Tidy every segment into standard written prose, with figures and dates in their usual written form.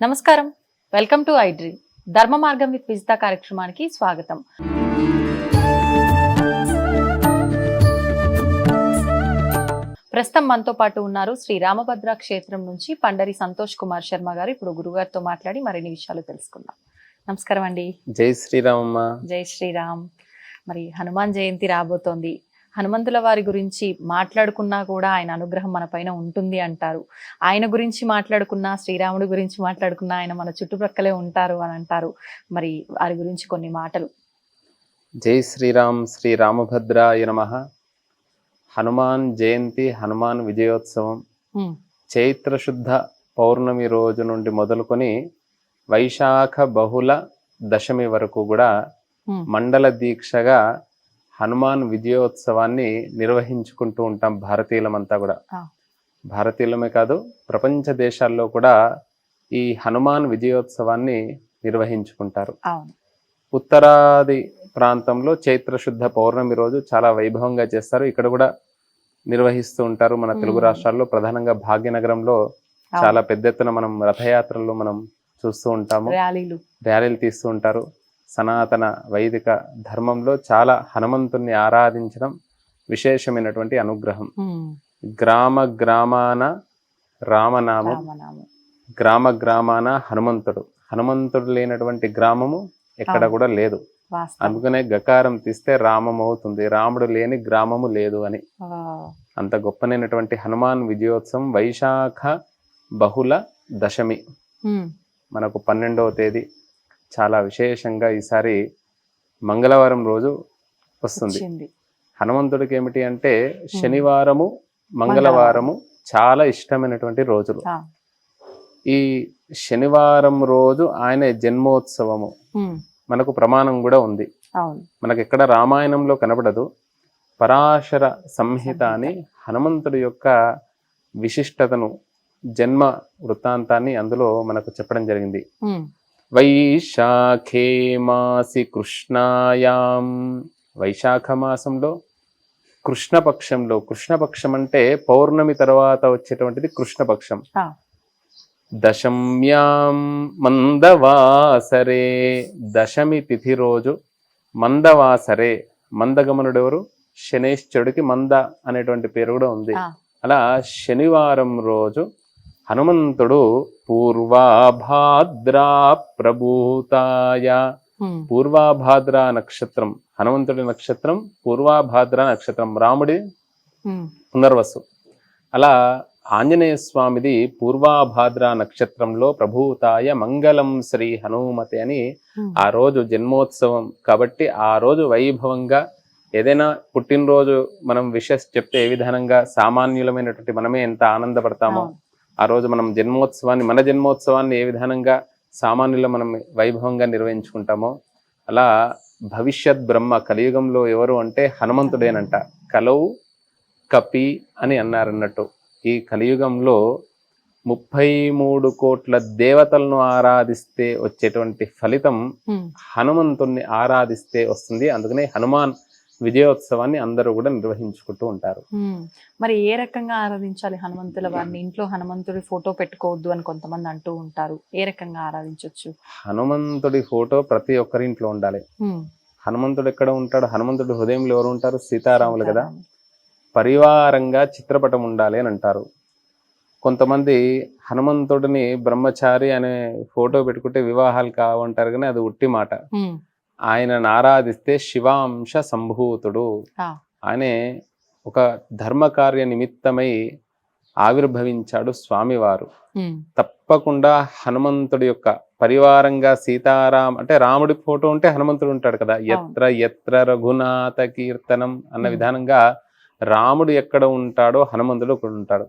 నమస్కారం, welcome to iDream. ధర్మ మార్గం విత్ విజిత కార్యక్రమానికి స్వాగతం. ప్రస్తుతం మనతో పాటు ఉన్నారు శ్రీ రామభద్ర క్షేత్రం నుంచి పండరి సంతోష్ కుమార్ శర్మ గారు. ఇప్పుడు గురుగారితో మాట్లాడి మరిన్ని విషయాలు తెలుసుకుందాం. నమస్కారం అండి. జై శ్రీరామ్. జై శ్రీరామ్. మరి హనుమాన్ జయంతి రాబోతోంది. హనుమంతుల వారి గురించి మాట్లాడుకున్నా కూడా ఆయన అనుగ్రహం మన పైన ఉంటుంది అంటారు. ఆయన గురించి మాట్లాడుకున్నా, శ్రీరాముడి గురించి మాట్లాడుకున్నా ఆయన మన చుట్టుప్రక్కలే ఉంటారు అని అంటారు. మరి వారి గురించి కొన్ని మాటలు. జై శ్రీరామ్. శ్రీ రామభద్రాయ నమః. హనుమాన్ జయంతి, హనుమాన్ విజయోత్సవం చైత్ర శుద్ధ పౌర్ణమి రోజు నుండి మొదలుకొని వైశాఖ బహుళ దశమి వరకు కూడా మండల దీక్షగా హనుమాన్ విజయోత్సవాన్ని నిర్వహించుకుంటూ ఉంటాం భారతీయులమంతా కూడా. భారతీయులమే కాదు, ప్రపంచ దేశాల్లో కూడా ఈ హనుమాన్ విజయోత్సవాన్ని నిర్వహించుకుంటారు. ఉత్తరాది ప్రాంతంలో చైత్ర శుద్ధ పౌర్ణమి రోజు చాలా వైభవంగా చేస్తారు. ఇక్కడ కూడా నిర్వహిస్తూ ఉంటారు. మన తెలుగు రాష్ట్రాల్లో ప్రధానంగా భాగ్యనగరంలో చాలా పెద్ద ఎత్తున మనం రథయాత్రలు మనం చూస్తూ ఉంటాము. ర్యాలీలు తీస్తూ ఉంటారు. సనాతన వైదిక ధర్మంలో చాలా హనుమంతుణ్ణి ఆరాధించడం విశేషమైనటువంటి అనుగ్రహం. గ్రామ గ్రామాన రామనామం, గ్రామ గ్రామాన హనుమంతుడు. హనుమంతుడు లేనటువంటి గ్రామము ఎక్కడ కూడా లేదు. అందుకనే గకారం తీస్తే రామం అవుతుంది. రాముడు లేని గ్రామము లేదు అని. అంత గొప్పనైనటువంటి హనుమాన్ విజయోత్సవం వైశాఖ బహుళ దశమి మనకు 12వ తేదీ చాలా విశేషంగా ఈసారి మంగళవారం రోజు వస్తుంది. హనుమంతుడికి ఏమిటి అంటే శనివారము మంగళవారము చాలా ఇష్టమైనటువంటి రోజులు. ఈ శనివారం రోజు ఆయన జన్మోత్సవము మనకు ప్రమాణం కూడా ఉంది. మనకు ఎక్కడ రామాయణంలో కనబడదు. పరాశర సంహిత అని హనుమంతుడి యొక్క విశిష్టతను, జన్మ వృత్తాంతాన్ని అందులో మనకు చెప్పడం జరిగింది. వైశాఖే మాసి కృష్ణాయాం, వైశాఖ మాసంలో కృష్ణపక్షంలో, కృష్ణపక్షం అంటే పౌర్ణమి తర్వాత వచ్చేటువంటిది కృష్ణపక్షం. దశమ్యాం మందవాసరే, దశమి తిథి రోజు మందవాసరే. మందగమనుడు ఎవరు? శనేశ్వరుడికి మంద అనేటువంటి పేరు కూడా ఉంది. అలా శనివారం రోజు హనుమంతుడు పూర్వాభాద్రా ప్రభూతాయ, పూర్వాభాద్ర నక్షత్రం హనుమంతుడి నక్షత్రం, పూర్వాభాద్ర నక్షత్రం రాముడి పునర్వసు. అలా ఆంజనేయ స్వామిది పూర్వాభాద్ర నక్షత్రంలో ప్రభూతాయ మంగళం శ్రీ హనుమతి అని ఆ రోజు జన్మోత్సవం కాబట్టి ఆ రోజు వైభవంగా ఏదైనా పుట్టినరోజు మనం విషెస్ చెప్తే ఏ విధానంగా సామాన్యులమైనటువంటి మనమే ఎంత ఆనందపడతామో ఆ రోజు మనం మన జన్మోత్సవాన్ని ఏ విధానంగా సామాన్యులు మనం వైభవంగా నిర్వహించుకుంటామో అలా భవిష్యత్ బ్రహ్మ కలియుగంలో ఎవరు అంటే హనుమంతుడేనంట. కలవు కపి అని అన్నారన్నట్టు. ఈ కలియుగంలో 33 కోట్ల దేవతలను ఆరాధిస్తే వచ్చేటువంటి ఫలితం హనుమంతుణ్ణి ఆరాధిస్తే వస్తుంది. అందుకనే హనుమాన్ విజయోత్సవాన్ని అందరూ కూడా నిర్వహించుకుంటూ ఉంటారు. మరి ఏ రకంగా ఆరాధించాలి హనుమంతుల వారిని? ఇంట్లో హనుమంతుడి ఫోటో పెట్టుకోవద్దు అని కొంతమంది అంటూ ఉంటారు. ఏ రకంగా ఆరాధించవచ్చు? హనుమంతుడి ఫోటో ప్రతి ఒక్కరి ఇంట్లో ఉండాలి. హనుమంతుడు ఎక్కడ ఉంటాడు? హనుమంతుడి హృదయంలో ఎవరు ఉంటారు? సీతారాములు కదా. పరివారంగా చిత్రపటం ఉండాలి అని అంటారు. కొంతమంది హనుమంతుడిని బ్రహ్మచారి అనే ఫోటో పెట్టుకుంటే వివాహాలు కావంటారు, కానీ అది ఉట్టి మాట. ఆయనను ఆరాధిస్తే శివాంశ సంభూతుడు. ఆయనే ఒక ధర్మకార్య నిమిత్తమై ఆవిర్భవించాడు స్వామివారు. తప్పకుండా హనుమంతుడి యొక్క పరివారంగా సీతారాం అంటే రాముడి ఫోటో ఉంటే హనుమంతుడు ఉంటాడు కదా. ఎత్ర ఎత్ర రఘునాథ కీర్తనం అన్న విధానంగా రాముడు ఎక్కడ ఉంటాడో హనుమంతుడు అక్కడ ఉంటాడు.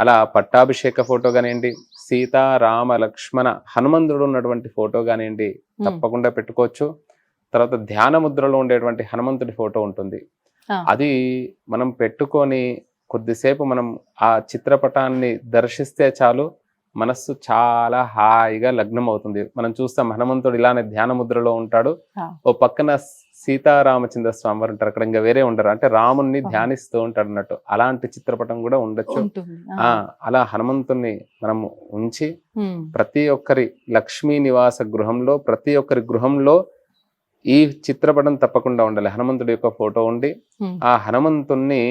అలా పట్టాభిషేక ఫోటో కానివ్వండి, సీతారామ లక్ష్మణ హనుమంతుడు ఉన్నటువంటి ఫోటో కానివ్వండి తప్పకుండా పెట్టుకోవచ్చు. తర్వాత ధ్యాన ముద్రలో ఉండేటువంటి హనుమంతుడి ఫోటో ఉంటుంది. అది మనం పెట్టుకొని కొద్దిసేపు మనం ఆ చిత్రపటాన్ని దర్శిస్తే చాలు, మనస్సు చాలా హాయిగా లగ్నం అవుతుంది. మనం చూస్తాం హనుమంతుడు ఇలానే ధ్యాన ముద్రలో ఉంటాడు, ఓ పక్కన సీతారామచంద్ర స్వామి వారు ఉంటారు అక్కడ, ఇంకా వేరే ఉండరు, అంటే రాముణ్ణి ధ్యానిస్తూ ఉంటాడు అన్నట్టు. అలాంటి చిత్రపటం కూడా ఉండొచ్చు. ఉంటుంది. అలా హనుమంతుణ్ణి మనము ఉంచి ప్రతి ఒక్కరి లక్ష్మీ నివాస గృహంలో, ప్రతి ఒక్కరి గృహంలో ఈ చిత్రపటం తప్పకుండా ఉండాలి. హనుమంతుడి యొక్క ఫోటో ఉండి ఆ హనుమంతుణ్ణి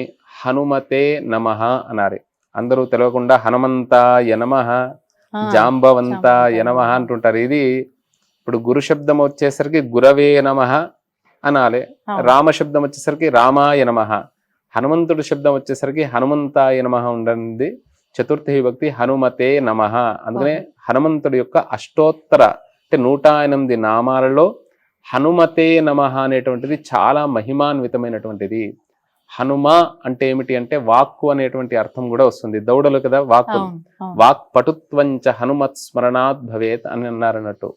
హనుమతే నమః అనాలి. అందరూ తెలియకుండా హనుమంతాయ నమః, జాంబవంతాయ నమః అంటుంటారు. ఇది ఇప్పుడు గురు శబ్దం వచ్చేసరికి గురవే నమః అనాలి, రామ శబ్దం వచ్చేసరికి రామాయ నమః, హనుమంతుడి శబ్దం వచ్చేసరికి హనుమంతాయ నమః ఉండండి. చతుర్థి విభక్తి హనుమతే నమః. అందుకనే హనుమంతుడి యొక్క అష్టోత్తర అంటే 108 నామాలలో హనుమతే నమః అనేటువంటిది చాలా మహిమాన్వితమైనటువంటిది. హనుమ అంటే ఏమిటి అంటే వాక్కు అనేటువంటి అర్థం కూడా వస్తుంది. దౌడలు కదా వాక్కు, వాక్ పటుత్వంచ హనుమత్ స్మరణాత్ భవేత్ అని అన్నారు అన్నట్టు.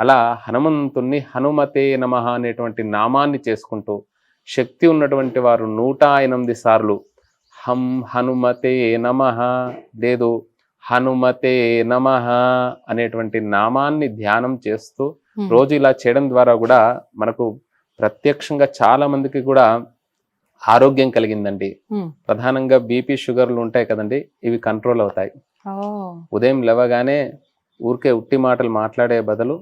అలా హనుమంతుణ్ణి హనుమతే నమః అనేటువంటి నామాన్ని చేసుకుంటూ శక్తి ఉన్నటువంటి వారు 108 సార్లు హం హనుమతే నమః లేదు హనుమతే నమః అనేటువంటి నామాన్ని ధ్యానం చేస్తూ రోజు ఇలా చేయడం ద్వారా కూడా మనకు ప్రత్యక్షంగా చాలా మందికి కూడా ఆరోగ్యం కలిగిందండి. ప్రధానంగా బీపీ షుగర్లు ఉంటాయి కదండి, ఇవి కంట్రోల్ అవుతాయి. ఉదయం లేవగానే ఊరికే ఉట్టి మాటలు మాట్లాడే బదులు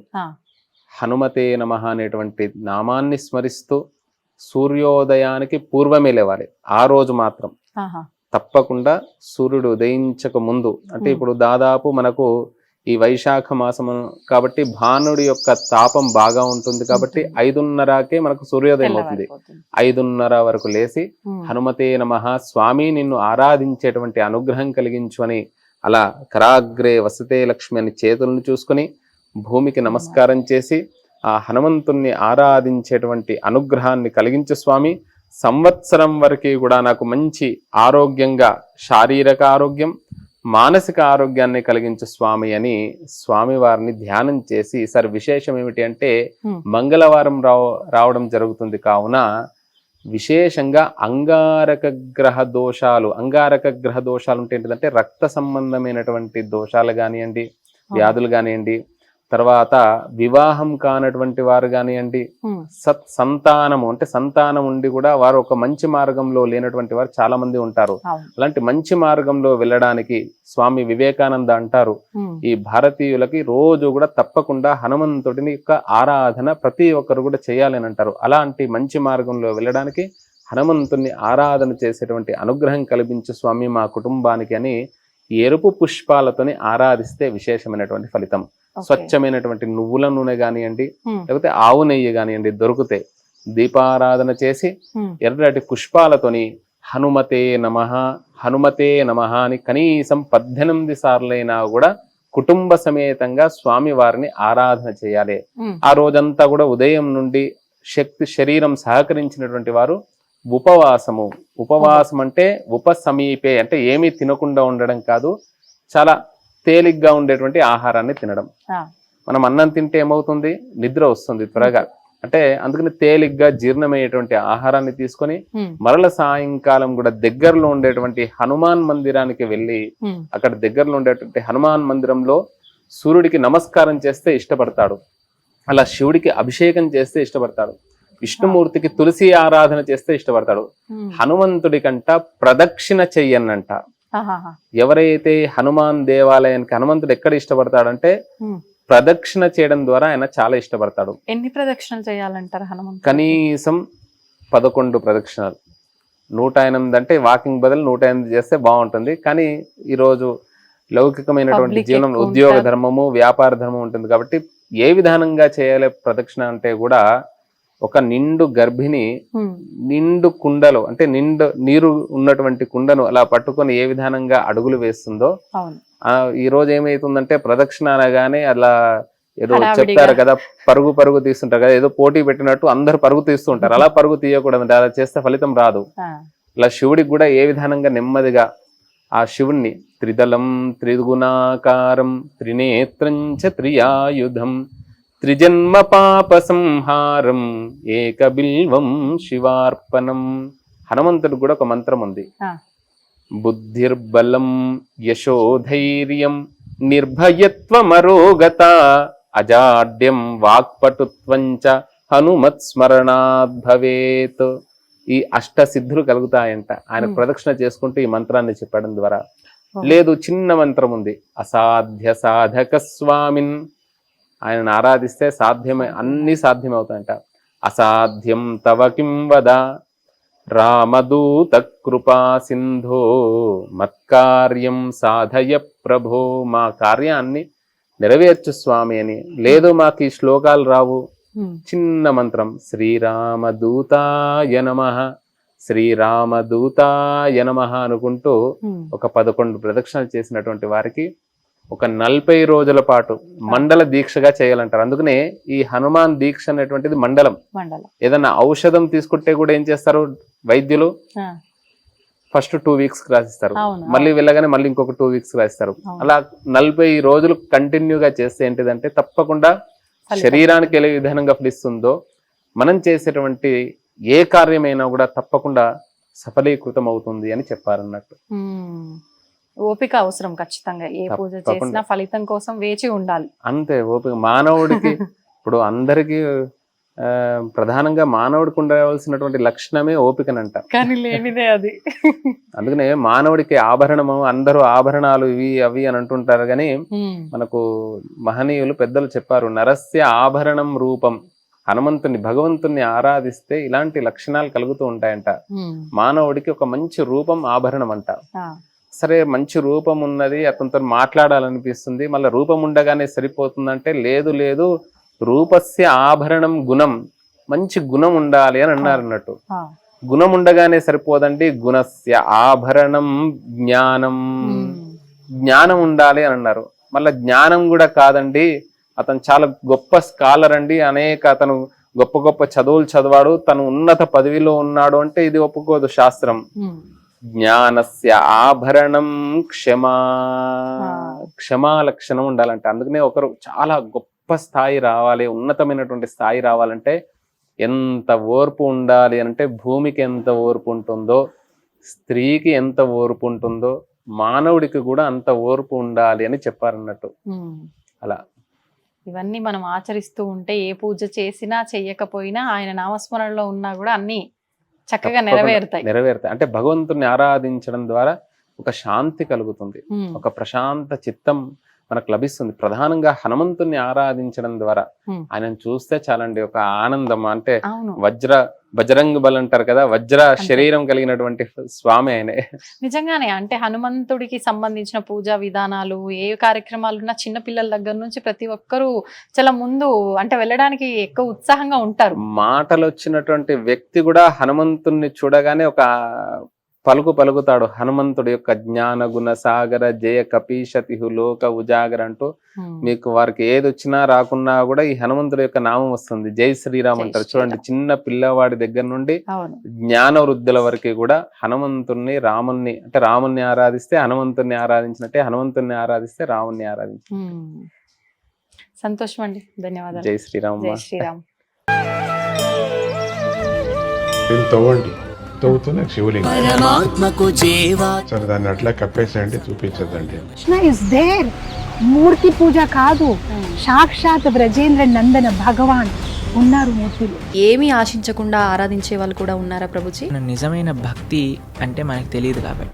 హనుమతే నమః అనేటువంటి నామాన్ని స్మరిస్తూ సూర్యోదయానికి పూర్వమే లేవాలి. ఆ రోజు మాత్రం తప్పకుండా సూర్యుడు ఉదయించక ముందు, అంటే ఇప్పుడు దాదాపు మనకు ఈ వైశాఖ మాసం కాబట్టి భానుడి యొక్క తాపం బాగా ఉంటుంది కాబట్టి 5:30కే మనకు సూర్యోదయం అవుతుంది. 5:30 వరకు లేసి హనుమతే నమః, స్వామి నిన్ను ఆరాధించేటువంటి అనుగ్రహం కలిగించు అని అలా కరాగ్రే వసతే లక్ష్మి అని చేతులను చూసుకుని భూమికి నమస్కారం చేసి ఆ హనుమంతుణ్ణి ఆరాధించేటువంటి అనుగ్రహాన్ని కలిగించు స్వామి, సంవత్సరం వరకు కూడా నాకు మంచి ఆరోగ్యంగా శారీరక ఆరోగ్యం మానసిక ఆరోగ్యాన్ని కలిగించు స్వామి అని స్వామి వారిని ధ్యానం చేసి, ఈసారి విశేషం ఏమిటి అంటే మంగళవారం రావడం జరుగుతుంది కావున విశేషంగా అంగారక గ్రహ దోషాలు అంటే ఏంటంటే రక్త సంబంధమైనటువంటి దోషాలు కానివ్వండి, వ్యాధులు కానివ్వండి, తర్వాత వివాహం కానటువంటి వారు కానివ్వండి, సంతానము అంటే సంతానం ఉండి కూడా వారు ఒక మంచి మార్గంలో లేనటువంటి వారు చాలా మంది ఉంటారు. అలాంటి మంచి మార్గంలో వెళ్ళడానికి స్వామి వివేకానంద అంటారు, ఈ భారతీయులకి రోజు కూడా తప్పకుండా హనుమంతుడిని యొక్క ఆరాధన ప్రతి ఒక్కరు కూడా చేయాలని అంటారు. అలాంటి మంచి మార్గంలో వెళ్ళడానికి హనుమంతుడిని ఆరాధన చేసేటువంటి అనుగ్రహం కల్పించు స్వామి మా కుటుంబానికి అని ఎరుపు పుష్పాలతోని ఆరాధిస్తే విశేషమైనటువంటి ఫలితం. స్వచ్ఛమైనటువంటి నువ్వుల నూనె కానివ్వండి, లేకపోతే ఆవు నెయ్యి కానివ్వండి దొరికితే దీపారాధన చేసి ఎర్రటి పుష్పాలతోని హనుమతే నమః హనుమతే నమః అని కనీసం 18 సార్లైనా కూడా కుటుంబ సమేతంగా స్వామి వారిని ఆరాధన చేయాలి. ఆ రోజంతా కూడా ఉదయం నుండి శరీరం సహకరించినటువంటి వారు ఉపవాసం అంటే ఉపసమీపే అంటే ఏమీ తినకుండా ఉండడం కాదు, చాలా తేలిగ్గా ఉండేటువంటి ఆహారాన్ని తినడం. మనం అన్నం తింటే ఏమవుతుంది, నిద్ర వస్తుంది త్వరగా, అంటే అందుకని తేలిగ్గా జీర్ణమయ్యేటువంటి ఆహారాన్ని తీసుకొని మరల సాయంకాలం కూడా దగ్గరలో ఉండేటువంటి హనుమాన్ మందిరానికి వెళ్ళి అక్కడ దగ్గరలో ఉండేటువంటి హనుమాన్ మందిరంలో సూర్యుడికి నమస్కారం చేస్తే ఇష్టపడతాడు, అలా శివుడికి అభిషేకం చేస్తే ఇష్టపడతాడు, విష్ణుమూర్తికి తులసి ఆరాధన చేస్తే ఇష్టపడతాడు. హనుమంతుడి కంట ప్రదక్షిణ చెయ్యనంట. ఎవరైతే హనుమాన్ దేవాలయానికి హనుమంతుడు ఎక్కడ ఇష్టపడతాడంటే ప్రదక్షిణ చేయడం ద్వారా ఆయన చాలా ఇష్టపడతాడు. ఎన్ని ప్రదక్షిణలు చేయాలంటారు హనుమంతుడు? కనీసం 11 ప్రదక్షిణలు. 108 అంటే వాకింగ్ బదులు 108 చేస్తే బాగుంటుంది. కానీ ఈరోజు లౌకికమైనటువంటి జీవనం, ఉద్యోగ ధర్మము, వ్యాపార ధర్మం ఉంటుంది కాబట్టి ఏ విధానంగా చేయాలి ప్రదక్షిణ అంటే కూడా ఒక నిండు గర్భిణి నిండు కుండలో అంటే నీరు ఉన్నటువంటి కుండను అలా పట్టుకొని ఏ విధానంగా అడుగులు వేస్తుందో, ఈ రోజు ఏమైతుందంటే ప్రదక్షిణ అనగానే అలా ఏదో చెప్తారు కదా, పరుగు తీస్తుంటారు కదా, ఏదో పోటీ పెట్టినట్టు అందరు పరుగు తీస్తుంటారు. అలా పరుగు తీయకూడదు, అలా చేస్తే ఫలితం రాదు. అలా శివుడికి కూడా ఏ విధంగా నెమ్మదిగా ఆ శివుణ్ణి త్రిదళం త్రిగుణాకారం త్రినేత్రంచ త్రియాయుధం త్రిజన్మ పాప సంహారం ఏకబిల్వం శివార్పణం. హనుమంతుడు కూడా ఒక మంత్రం ఉంది, బుద్ధిర్బలం యశోధైర్యం నిర్భయత్వమరోగత అజాడ్యం వాక్పటుత్వంచ హనుమత్ స్మరణాద్ భవేత్. ఈ అష్ట సిద్ధులు కలుగుతాయంట ఆయన ప్రదక్షిణ చేసుకుంటూ ఈ మంత్రాన్ని చెప్పడం ద్వారా. లేదు, చిన్న మంత్రం ఉంది, అసాధ్య సాధక స్వామిన్. ఆయనను ఆరాధిస్తే సాధ్యమే, అన్ని సాధ్యమవుతాయంట. అసాధ్యం తవ కిం వద రామదూత కృపా సింధో మత్కార్యం సాధయ ప్రభో. మా కార్యాన్ని నెరవేర్చు స్వామి అని. లేదు మాకు ఈ శ్లోకాలు రావు, చిన్న మంత్రం శ్రీరామదూతాయ నమః శ్రీరామదూతాయ నమః అనుకుంటూ ఒక 11 ప్రదక్షిణలు చేసినటువంటి వారికి ఒక 40 రోజుల పాటు మండల దీక్షగా చేయాలంటారు. అందుకనే ఈ హనుమాన్ దీక్ష అనేటువంటిది మండలం. ఏదన్నా ఔషధం తీసుకుంటే కూడా ఏం చేస్తారు వైద్యులు, ఫస్ట్ 2 వీక్స్ రాసిస్తారు, మళ్ళీ వెళ్ళగానే మళ్ళీ ఇంకొక 2 వీక్స్ రాసిస్తారు. అలా 40 రోజులు కంటిన్యూగా చేస్తే ఏంటిదంటే తప్పకుండా శరీరానికి ఏ విధానంగా ఫలిస్తుందో మనం చేసేటువంటి ఏ కార్యమైనా కూడా తప్పకుండా సఫలీకృతం అవుతుంది అని చెప్పారన్నట్టు. ఓపిక అవసరం ఖచ్చితంగా. ఏ పూజ చేసినా ఫలితం కోసం వేచి ఉండాలి. అంతే, ఓపిక మానవుడికి ఇప్పుడు అందరికీ ప్రధానంగా మానవుడికి ఉండవలసినటువంటి లక్షణమే ఓపికనంట, కానీ లేనిదే అది. అందుకనే మానవుడికి ఆభరణము, అందరూ ఆభరణాలు ఇవి అవి అని అంటుంటారు, కానీ మనకు మహనీయులు పెద్దలు చెప్పారు, నరస్య ఆభరణం రూపం. హనుమంతుని భగవంతుని ఆరాధిస్తే ఇలాంటి లక్షణాలు కలుగుతూ ఉంటాయంట. మానవుడికి ఒక మంచి రూపం ఆభరణం అంట. సరే, మంచి రూపం ఉన్నది, అతనితో మాట్లాడాలనిపిస్తుంది, మళ్ళీ రూపం ఉండగానే సరిపోతుందంటే లేదు లేదు, రూపస్య ఆభరణం గుణం. మంచి గుణం ఉండాలి అని అన్నారు అన్నట్టు. గుణం ఉండగానే సరిపోదండి, గుణస్య ఆభరణం జ్ఞానం. జ్ఞానం ఉండాలి అని అన్నారు. మళ్ళీ జ్ఞానం కూడా కాదండి, అతను చాలా గొప్ప స్కాలర్ అండి, అతను గొప్ప గొప్ప చదువులు చదివాడు, తను ఉన్నత పదవిలో ఉన్నాడు అంటే ఇది ఒప్పుకోదు శాస్త్రం. జ్ఞానస్య ఆభరణం క్షమా లక్షణం ఉండాలంటే. అందుకనే ఒకరు చాలా గొప్ప స్థాయి రావాలి, ఉన్నతమైనటువంటి స్థాయి రావాలంటే ఎంత ఓర్పు ఉండాలి అంటే, భూమికి ఎంత ఓర్పు ఉంటుందో, స్త్రీకి ఎంత ఓర్పు ఉంటుందో, మానవుడికి కూడా అంత ఓర్పు ఉండాలి అని చెప్పారన్నట్టు. అలా ఇవన్నీ మనం ఆచరిస్తూ ఉంటే ఏ పూజ చేసినా చెయ్యకపోయినా ఆయన నామస్మరణలో ఉన్నా కూడా అన్ని చక్కగా నెరవేరుతాయి. అంటే భగవంతుని ఆరాధించడం ద్వారా ఒక శాంతి కలుగుతుంది, ఒక ప్రశాంత చిత్తం మనకు లభిస్తుంది. ప్రధానంగా హనుమంతుని ఆరాధించడం ద్వారా ఆయనను చూస్తే చాలండి, ఒక ఆనందం. అంటే బజరంగ్ బల్ అంటారు కదా, వజ్ర శరీరం కలిగినటువంటి స్వామి ఆయనే. నిజంగానే, అంటే హనుమంతుడికి సంబంధించిన పూజా విధానాలు, ఏ కార్యక్రమాలు ఉన్నా చిన్న పిల్లల దగ్గర నుంచి ప్రతి ఒక్కరూ చాలా ముందు అంటే వెళ్ళడానికి ఎక్కువ ఉత్సాహంగా ఉంటారు. మాటలు వచ్చినటువంటి వ్యక్తి కూడా హనుమంతుడిని చూడగానే ఒక పలుకుతాడు. హనుమంతుడి యొక్క జ్ఞాన గుణ సాగర జయ కపీశతిహు లోక ఉజాగర అంటూ మీకు వారికి ఏది వచ్చినా రాకున్నా కూడా ఈ హనుమంతుడి యొక్క నామం వస్తుంది. జై శ్రీరామ్ అంటారు చూడండి. చిన్న పిల్లవాడి దగ్గర నుండి జ్ఞాన వృద్ధుల వరకు కూడా హనుమంతుడిని రాముణ్ణి, అంటే రాముణ్ణి ఆరాధిస్తే హనుమంతుడిని ఆరాధించినట్టే, హనుమంతుడిని ఆరాధిస్తే రాముణ్ణి ఆరాధించి. సంతోషం అండి, ధన్యవాదాలు. జై శ్రీరామ్. జై శ్రీరామ్. తవ్వుతూనే శివలింగం. సరే, దాన్ని అట్లా కప్పేసేయండి, చూపించదండి. Krishna is there. మూర్తి పూజ కాదు, సాక్షాత్ బ్రజేంద్ర నందన భగవాన్ ఉన్నారు మూర్తిలో. ఏమీ ఆశించకుండా ఆరాధించే వాళ్ళు కూడా ఉన్నారా ప్రభుజీ? నిజమైన భక్తి అంటే మనకు తెలియదు కాబట్టి